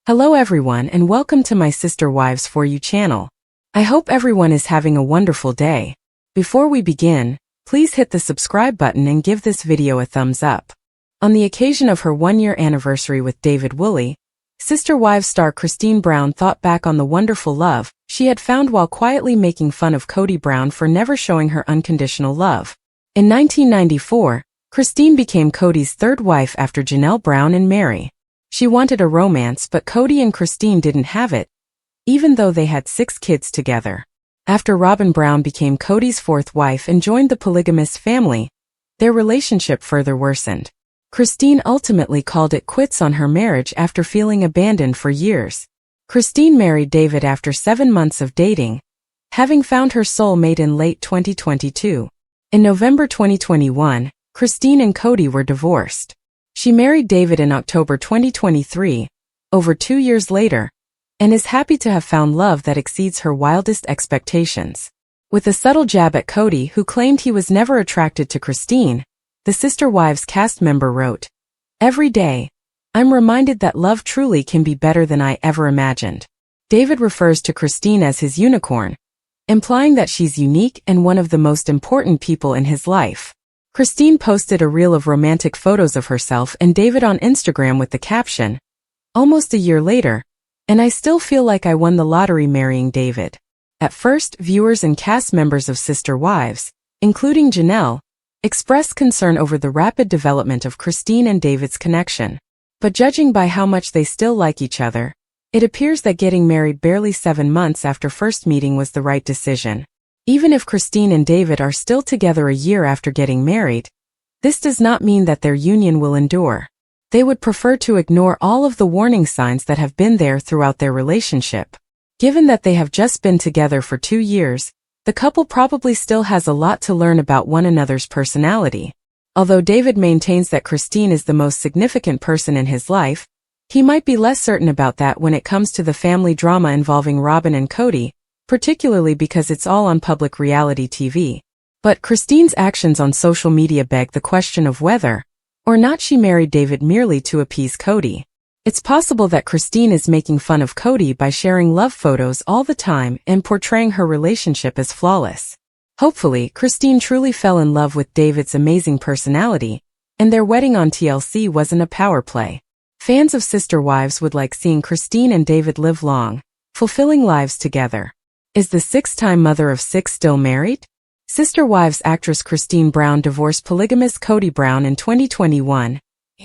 Hello everyone and welcome to my Sister Wives For You channel. I hope everyone is having a wonderful day. Before we begin, please hit the subscribe button and give this video a thumbs up. On the occasion of her 1-year anniversary with David Woolley, Sister Wives star Christine Brown thought back on the wonderful love she had found while quietly making fun of Kody Brown for never showing her unconditional love. In 1994, Christine became Kody's third wife after Janelle Brown and Mary. She wanted a romance, but Kody and Christine didn't have it, even though they had 6 kids together. After Robyn Brown became Kody's 4th wife and joined the polygamous family, their relationship further worsened. Christine ultimately called it quits on her marriage after feeling abandoned for years. Christine married David after 7 months of dating, having found her soulmate in late 2022. In November 2021, Christine and Kody were divorced. She married David in October 2023, over 2 years later, and is happy to have found love that exceeds her wildest expectations. With a subtle jab at Kody, who claimed he was never attracted to Christine, the Sister Wives cast member wrote, "Every day, I'm reminded that love truly can be better than I ever imagined." David refers to Christine as his unicorn, implying that she's unique and one of the most important people in his life. Christine posted a reel of romantic photos of herself and David on Instagram with the caption, "Almost a year later, and I still feel like I won the lottery marrying David." At first, viewers and cast members of Sister Wives, including Janelle, expressed concern over the rapid development of Christine and David's connection. But judging by how much they still like each other, it appears that getting married barely 7 months after first meeting was the right decision. Even if Christine and David are still together a year after getting married, this does not mean that their union will endure. They would prefer to ignore all of the warning signs that have been there throughout their relationship. Given that they have just been together for 2 years, the couple probably still has a lot to learn about one another's personality. Although David maintains that Christine is the most significant person in his life, he might be less certain about that when it comes to the family drama involving Robyn and Kody, particularly because it's all on public reality TV. But Christine's actions on social media beg the question of whether or not she married David merely to appease Kody. It's possible that Christine is making fun of Kody by sharing love photos all the time and portraying her relationship as flawless. Hopefully, Christine truly fell in love with David's amazing personality, and their wedding on TLC wasn't a power play. Fans of Sister Wives would like seeing Christine and David live long, fulfilling lives together. Is the 6-time mother of 6 still married? Sister Wives actress Christine Brown divorced polygamous Kody Brown in 2021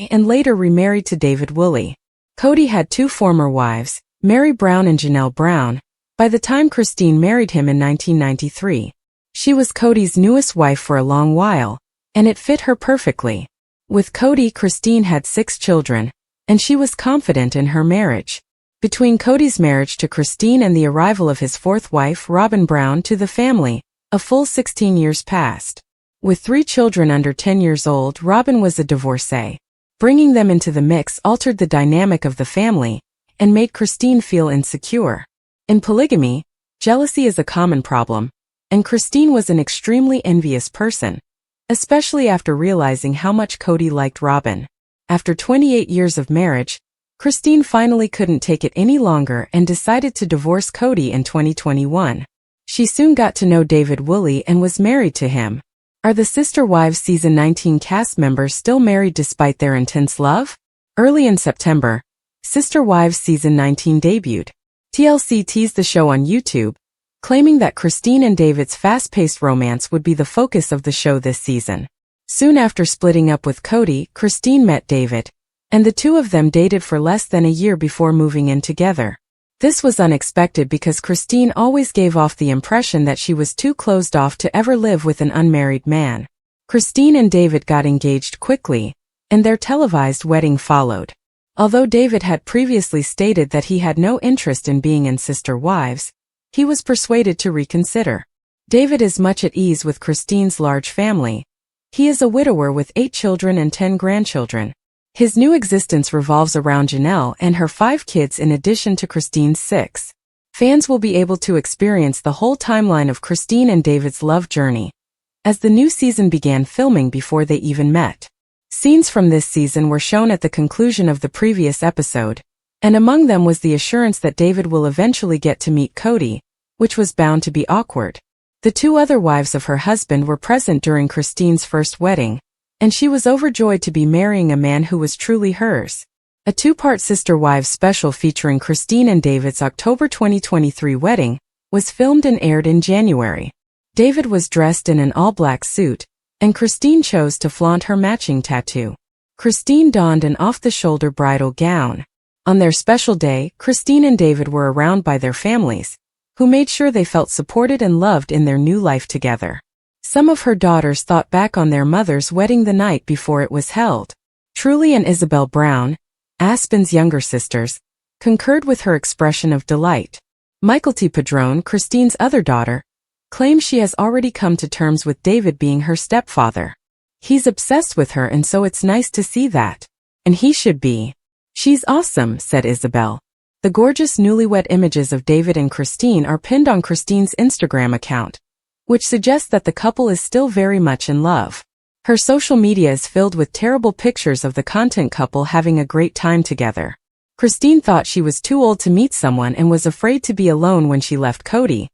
and later remarried to David Woolley. Kody had 2 former wives, Mary Brown and Janelle Brown, by the time Christine married him in 1993. She was Kody's newest wife for a long while, and it fit her perfectly. With Kody, Christine had 6 children, and she was confident in her marriage. Between Kody's marriage to Christine and the arrival of his 4th wife, Robyn Brown, to the family, a full 16 years passed. With 3 children under 10 years old, Robyn was a divorcee. Bringing them into the mix altered the dynamic of the family and made Christine feel insecure. In polygamy, jealousy is a common problem, and Christine was an extremely envious person, especially after realizing how much Kody liked Robyn. After 28 years of marriage, Christine finally couldn't take it any longer and decided to divorce Kody in 2021. She soon got to know David Woolley and was married to him. Are the Sister Wives Season 19 cast members still married despite their intense love? Early in September, Sister Wives Season 19 debuted. TLC teased the show on YouTube, claiming that Christine and David's fast-paced romance would be the focus of the show this season. Soon after splitting up with Kody, Christine met David, and the two of them dated for less than a year before moving in together. This was unexpected because Christine always gave off the impression that she was too closed off to ever live with an unmarried man. Christine and David got engaged quickly, and their televised wedding followed. Although David had previously stated that he had no interest in being in Sister Wives, he was persuaded to reconsider. David is much at ease with Christine's large family. He is a widower with 8 children and 10 grandchildren. His new existence revolves around Janelle and her 5 kids in addition to Christine's 6. Fans will be able to experience the whole timeline of Christine and David's love journey, as the new season began filming before they even met. Scenes from this season were shown at the conclusion of the previous episode, And among them was the assurance that David will eventually get to meet Cody, which was bound to be awkward. The two other wives of her husband were present during Christine's first wedding, and she was overjoyed to be marrying a man who was truly hers. A two-part Sister Wives special featuring Christine and David's October 2023 wedding was filmed and aired in January. David was dressed in an all-black suit, and Christine chose to flaunt her matching tattoo. Christine donned an off-the-shoulder bridal gown. On their special day, Christine and David were around by their families, who made sure they felt supported and loved in their new life together. Some of her daughters thought back on their mother's wedding the night before it was held. Truly and Isabel Brown, Aspen's younger sisters, concurred with her expression of delight. Michael T. Padron, Christine's other daughter, claims she has already come to terms with David being her stepfather. He's obsessed with her, and so it's nice to see that. And he should be. She's awesome, said Isabel. The gorgeous newlywed images of David and Christine are pinned on Christine's Instagram account, which suggests that the couple is still very much in love. Her social media is filled with terrible pictures of the content couple having a great time together. Christine thought she was too old to meet someone and was afraid to be alone when she left Cody,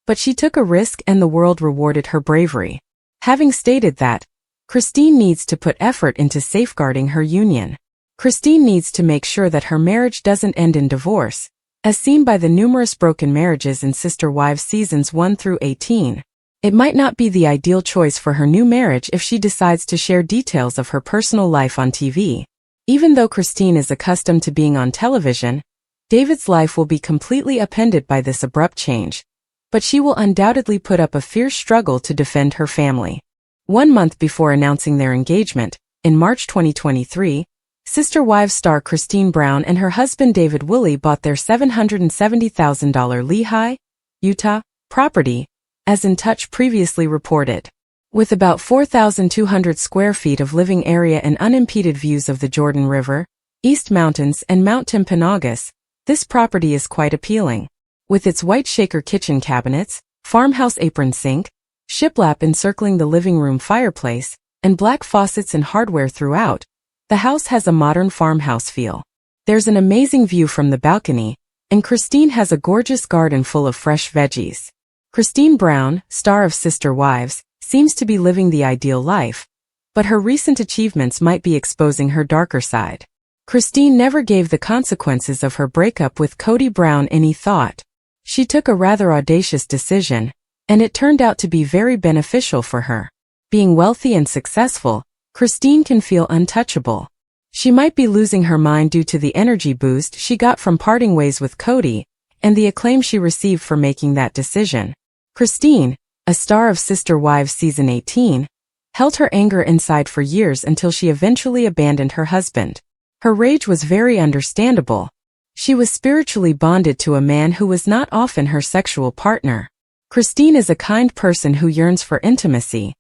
but she took a risk and the world rewarded her bravery. Having stated that, Christine needs to put effort into safeguarding her union. Christine needs to make sure that her marriage doesn't end in divorce, as seen by the numerous broken marriages in Sister Wives seasons 1 through 18. It might not be the ideal choice for her new marriage if she decides to share details of her personal life on TV. Even though Christine is accustomed to being on television, David's life will be completely upended by this abrupt change, but she will undoubtedly put up a fierce struggle to defend her family. 1 month before announcing their engagement, in March 2023, Sister Wives star Christine Brown and her husband David Woolley bought their $770,000 Lehi, Utah, property, as In Touch previously reported. With about 4,200 square feet of living area and unimpeded views of the Jordan River, East Mountains and Mount Timpanogos, this property is quite appealing. With its white shaker kitchen cabinets, farmhouse apron sink, shiplap encircling the living room fireplace, and black faucets and hardware throughout, the house has a modern farmhouse feel. There's an amazing view from the balcony, and Christine has a gorgeous garden full of fresh veggies. Christine Brown, star of Sister Wives, seems to be living the ideal life, but her recent achievements might be exposing her darker side. Christine never gave the consequences of her breakup with Cody Brown any thought. She took a rather audacious decision, and it turned out to be very beneficial for her. Being wealthy and successful, Christine can feel untouchable. She might be losing her mind due to the energy boost she got from parting ways with Cody, and the acclaim she received for making that decision. Christine, a star of Sister Wives season 18, held her anger inside for years until she eventually abandoned her husband. Her rage was very understandable. She was spiritually bonded to a man who was not often her sexual partner. Christine is a kind person who yearns for intimacy.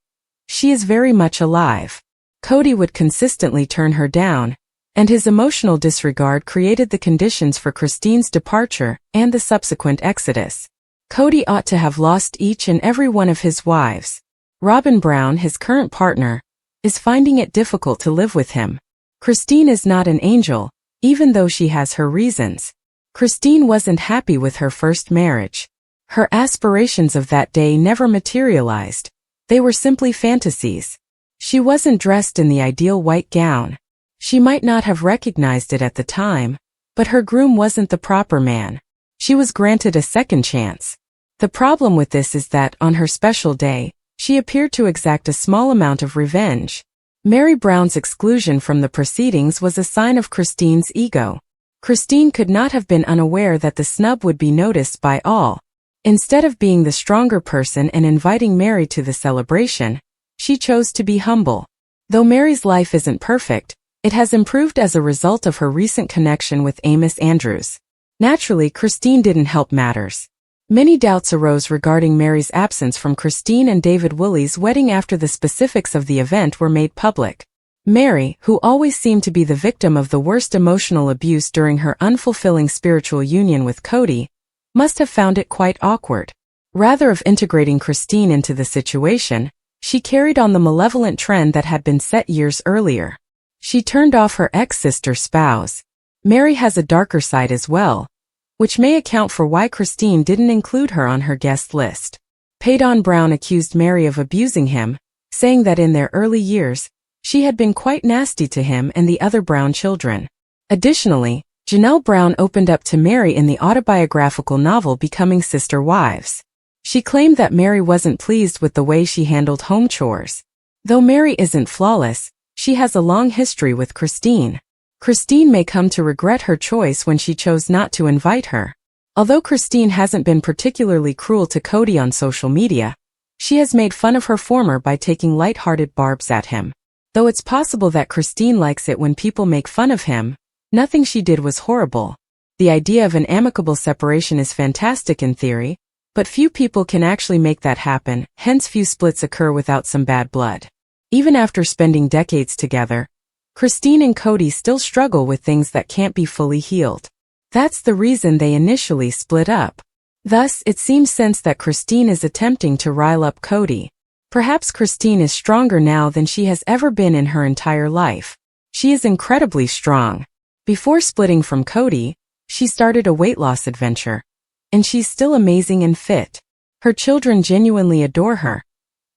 She is very much alive. Cody would consistently turn her down, and his emotional disregard created the conditions for Christine's departure and the subsequent exodus. Cody ought to have lost each and every one of his wives. Robin Brown, his current partner, is finding it difficult to live with him. Christine is not an angel, even though she has her reasons. Christine wasn't happy with her first marriage. Her aspirations of that day never materialized. They were simply fantasies. She wasn't dressed in the ideal white gown. She might not have recognized it at the time, but her groom wasn't the proper man. She was granted a second chance. The problem with this is that, on her special day, she appeared to exact a small amount of revenge. Mary Brown's exclusion from the proceedings was a sign of Christine's ego. Christine could not have been unaware that the snub would be noticed by all. Instead of being the stronger person and inviting Mary to the celebration, she chose to be humble. Though Mary's life isn't perfect, it has improved as a result of her recent connection with Amos Andrews. Naturally, Christine didn't help matters. Many doubts arose regarding Mary's absence from Christine and David Woolley's wedding after the specifics of the event were made public. Mary, who always seemed to be the victim of the worst emotional abuse during her unfulfilling spiritual union with Cody, must have found it quite awkward. Rather of integrating Christine into the situation, she carried on the malevolent trend that had been set years earlier. She turned off her ex-sister's spouse. Mary has a darker side as well, which may account for why Christine didn't include her on her guest list. Paydon Brown accused Mary of abusing him, saying that in their early years, she had been quite nasty to him and the other Brown children. Additionally, Janelle Brown opened up to Mary in the autobiographical novel Becoming Sister Wives. She claimed that Mary wasn't pleased with the way she handled home chores. Though Mary isn't flawless, she has a long history with Christine. Christine may come to regret her choice when she chose not to invite her. Although Christine hasn't been particularly cruel to Cody on social media, she has made fun of her former by taking light-hearted barbs at him. Though it's possible that Christine likes it when people make fun of him, nothing she did was horrible. The idea of an amicable separation is fantastic in theory, but few people can actually make that happen, hence few splits occur without some bad blood. Even after spending decades together, Christine and Cody still struggle with things that can't be fully healed. That's the reason they initially split up. Thus, it seems sense that Christine is attempting to rile up Cody. Perhaps Christine is stronger now than she has ever been in her entire life. She is incredibly strong. Before splitting from Cody, she started a weight loss adventure. And she's still amazing and fit. Her children genuinely adore her.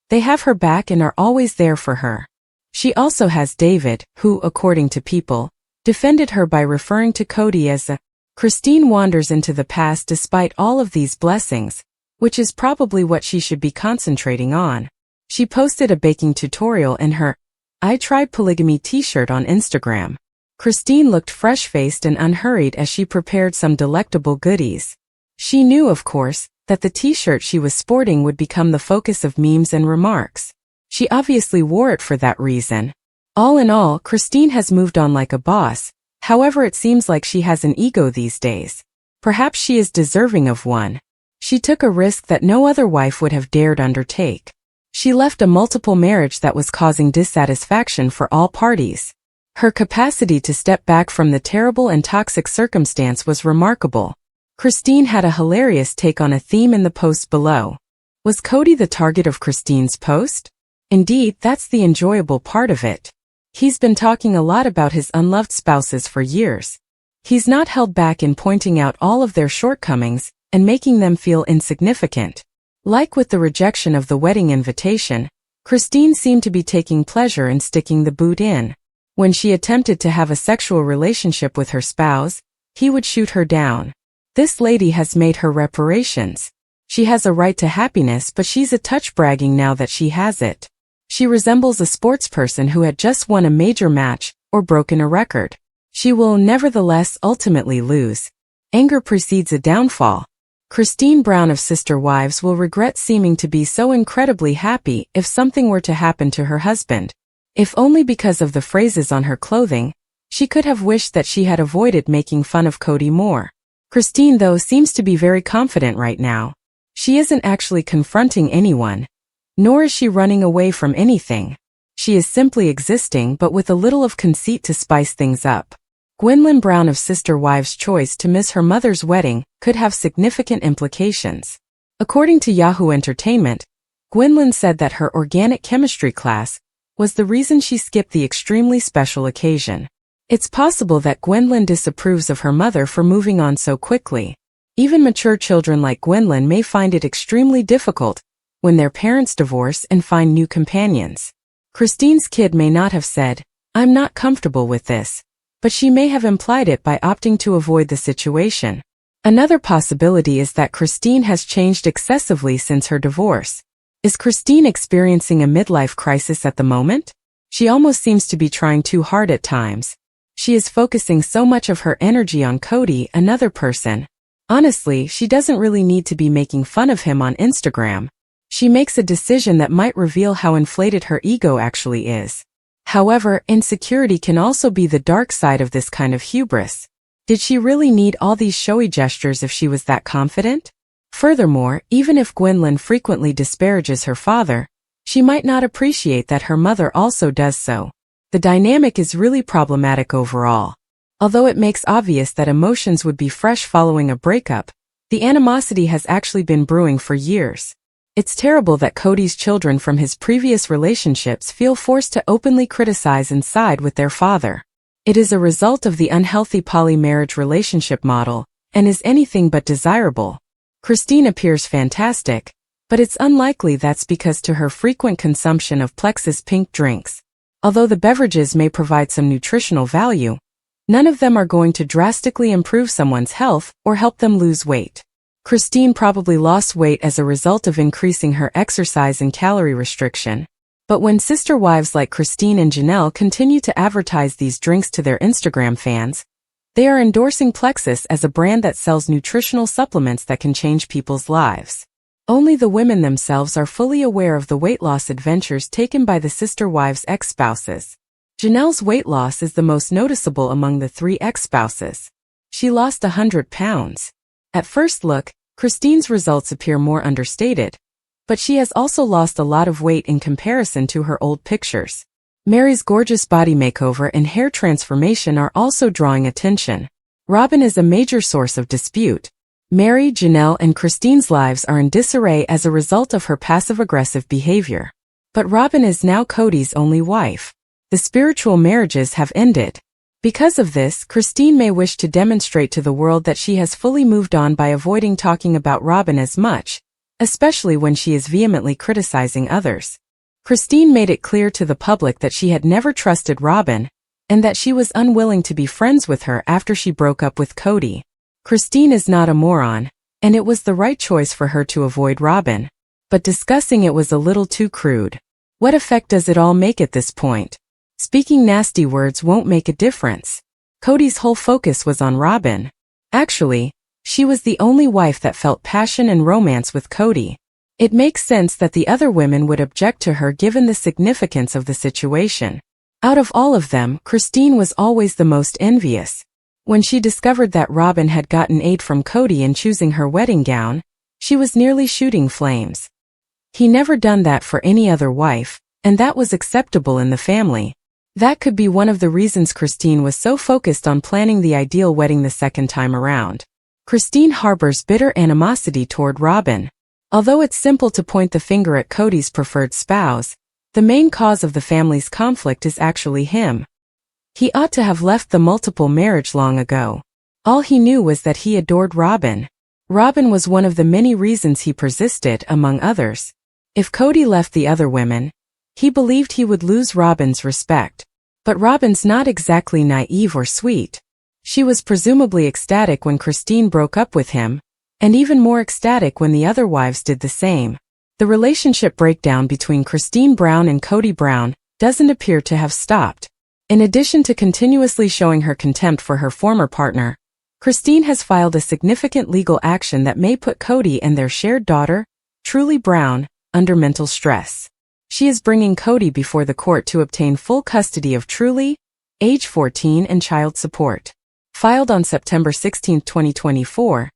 They have her back and are always there for her. She also has David, who, according to people, defended her by referring to Cody as a Christine wanders into the past despite all of these blessings, which is probably what she should be concentrating on. She posted a baking tutorial in her I Tried Polygamy t-shirt on Instagram. Christine looked fresh-faced and unhurried as she prepared some delectable goodies. She knew, of course, that the t-shirt she was sporting would become the focus of memes and remarks. She obviously wore it for that reason. All in all, Christine has moved on like a boss, however it seems like she has an ego these days. Perhaps she is deserving of one. She took a risk that no other wife would have dared undertake. She left a multiple marriage that was causing dissatisfaction for all parties. Her capacity to step back from the terrible and toxic circumstance was remarkable. Christine had a hilarious take on a theme in the post below. Was Cody the target of Christine's post? Indeed, that's the enjoyable part of it. He's been talking a lot about his unloved spouses for years. He's not held back in pointing out all of their shortcomings and making them feel insignificant. Like with the rejection of the wedding invitation, Christine seemed to be taking pleasure in sticking the boot in. When she attempted to have a sexual relationship with her spouse, he would shoot her down. This lady has made her reparations. She has a right to happiness, but she's a touch bragging now that she has it. She resembles a sportsperson who had just won a major match or broken a record. She will nevertheless ultimately lose. Anger precedes a downfall. Christine Brown of Sister Wives will regret seeming to be so incredibly happy if something were to happen to her husband. If only because of the phrases on her clothing, she could have wished that she had avoided making fun of Cody more. Christine, though, seems to be very confident right now. She isn't actually confronting anyone, nor is she running away from anything. She is simply existing, but with a little of conceit to spice things up. Gwendolyn Brown of Sister Wives' choice to miss her mother's wedding could have significant implications. According to Yahoo Entertainment, Gwendolyn said that her organic chemistry class was the reason she skipped the extremely special occasion. It's possible that Gwendolyn disapproves of her mother for moving on so quickly. Even mature children like Gwendolyn may find it extremely difficult when their parents divorce and find new companions. Christine's kid may not have said, "I'm not comfortable with this," but she may have implied it by opting to avoid the situation. Another possibility is that Christine has changed excessively since her divorce. Is Christine experiencing a midlife crisis at the moment? She almost seems to be trying too hard at times. She is focusing so much of her energy on Cody, another person. Honestly, she doesn't really need to be making fun of him on Instagram. She makes a decision that might reveal how inflated her ego actually is. However, insecurity can also be the dark side of this kind of hubris. Did she really need all these showy gestures if she was that confident? Furthermore, even if Gwendolyn frequently disparages her father, she might not appreciate that her mother also does so. The dynamic is really problematic overall. Although it makes obvious that emotions would be fresh following a breakup, the animosity has actually been brewing for years. It's terrible that Cody's children from his previous relationships feel forced to openly criticize and side with their father. It is a result of the unhealthy poly-marriage relationship model, and is anything but desirable. Christine appears fantastic, but it's unlikely that's because to her frequent consumption of Plexus pink drinks. Although the beverages may provide some nutritional value, none of them are going to drastically improve someone's health or help them lose weight. Christine probably lost weight as a result of increasing her exercise and calorie restriction. But when sister wives like Christine and Janelle continue to advertise these drinks to their Instagram fans, they are endorsing Plexus as a brand that sells nutritional supplements that can change people's lives. Only the women themselves are fully aware of the weight loss adventures taken by the sister wives' ex-spouses. Janelle's weight loss is the most noticeable among the 3 ex-spouses. She lost 100 pounds. At first look, Christine's results appear more understated, but she has also lost a lot of weight in comparison to her old pictures. Mary's gorgeous body makeover and hair transformation are also drawing attention. Robin is a major source of dispute. Mary, Janelle, and Christine's lives are in disarray as a result of her passive-aggressive behavior. But Robin is now Cody's only wife. The spiritual marriages have ended. Because of this, Christine may wish to demonstrate to the world that she has fully moved on by avoiding talking about Robin as much, especially when she is vehemently criticizing others. Christine made it clear to the public that she had never trusted Robin, and that she was unwilling to be friends with her after she broke up with Cody. Christine is not a moron, and it was the right choice for her to avoid Robin. But discussing it was a little too crude. What effect does it all make at this point? Speaking nasty words won't make a difference. Cody's whole focus was on Robin. Actually, she was the only wife that felt passion and romance with Cody. It makes sense that the other women would object to her given the significance of the situation. Out of all of them, Christine was always the most envious. When she discovered that Robin had gotten aid from Cody in choosing her wedding gown, she was nearly shooting flames. He never done that for any other wife, and that was acceptable in the family. That could be one of the reasons Christine was so focused on planning the ideal wedding the second time around. Christine harbors bitter animosity toward Robin. Although it's simple to point the finger at Cody's preferred spouse, the main cause of the family's conflict is actually him. He ought to have left the multiple marriage long ago. All he knew was that he adored Robin. Robin was one of the many reasons he persisted, among others. If Cody left the other women, he believed he would lose Robin's respect. But Robin's not exactly naive or sweet. She was presumably ecstatic when Christine broke up with him, and even more ecstatic when the other wives did the same. The relationship breakdown between Christine Brown and Cody Brown doesn't appear to have stopped. In addition to continuously showing her contempt for her former partner, Christine has filed a significant legal action that may put Cody and their shared daughter, Truly Brown, under mental stress. She is bringing Cody before the court to obtain full custody of Truly, age 14, and child support. Filed on September 16, 2024,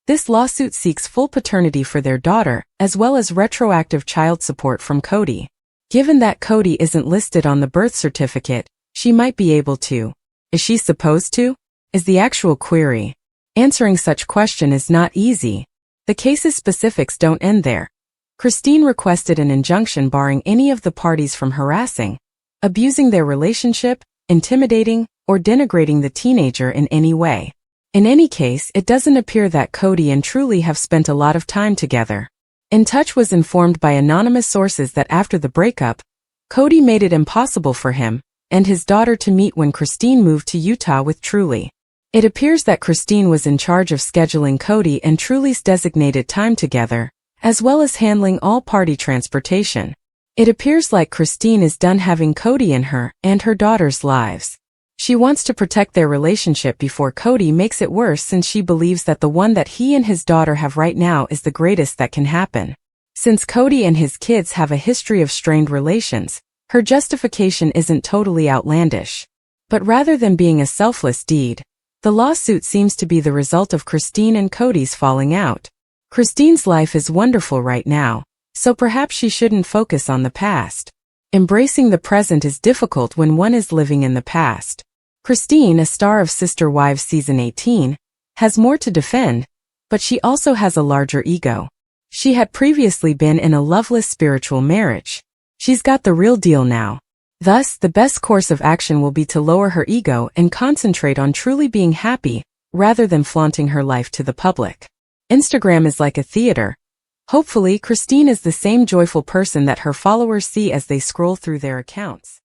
this lawsuit seeks full paternity for their daughter, as well as retroactive child support from Cody. Given that Cody isn't listed on the birth certificate, she might be able to. Is she supposed to? Is the actual query. Answering such question is not easy. The case's specifics don't end there. Christine requested an injunction barring any of the parties from harassing, abusing their relationship, intimidating, or denigrating the teenager in any way. In any case, it doesn't appear that Cody and Truly have spent a lot of time together. In Touch was informed by anonymous sources that after the breakup, Cody made it impossible for him and his daughter to meet when Christine moved to Utah with Truly. It appears that Christine was in charge of scheduling Cody and Truly's designated time together, as well as handling all party transportation. It appears like Christine is done having Cody in her and her daughter's lives. She wants to protect their relationship before Cody makes it worse, since she believes that the one that he and his daughter have right now is the greatest that can happen. Since Cody and his kids have a history of strained relations, her justification isn't totally outlandish. But rather than being a selfless deed, the lawsuit seems to be the result of Christine and Cody's falling out. Christine's life is wonderful right now, so perhaps she shouldn't focus on the past. Embracing the present is difficult when one is living in the past. Christine, a star of Sister Wives Season 18, has more to defend, but she also has a larger ego. She had previously been in a loveless spiritual marriage. She's got the real deal now. Thus, the best course of action will be to lower her ego and concentrate on truly being happy, rather than flaunting her life to the public. Instagram is like a theater. Hopefully, Christine is the same joyful person that her followers see as they scroll through their accounts.